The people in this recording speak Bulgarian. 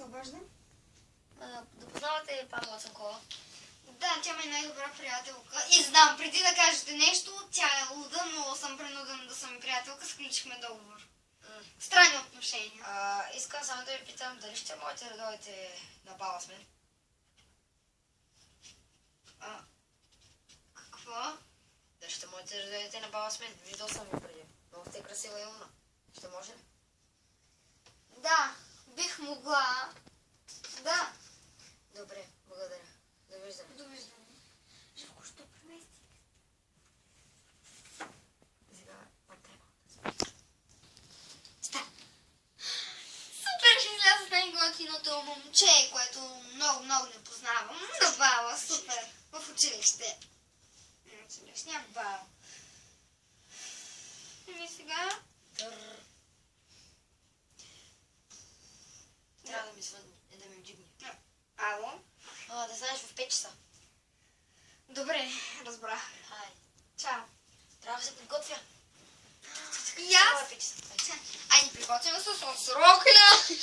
се обаждам? Да познавате Павла Цанкова? Да, тя ми е най-добра приятелка. И знам, преди да кажете нещо, тя е луда, но съм принудена да съм приятелка, сключихме договор. Странни отношения. Искам само да ви питам, дали ще можете да дойдете на бала с мен? Какво? Дали ще можете да дойдете на бала с мен? Виждал съм ви преди. Много сте красива и умна. Ще може ли? Да, бих могла. Да. Добре, благодаря. Довиждане. Довиждане. Живко, що премести? Сега пантема. Стай. Супер, ще изляза с най-готиното момче, което много не познавам. На бала, супер. В училище. Училищния бал. И сега? Трябва да ми звънне, да ми вдигне. Ало? Да знаеш, в 5 часа. Добре, разбрах. Хай. Чао. Трябва да се подготвя. И аз? Айде, 5 часа. Айде, приготвяме се с срокля.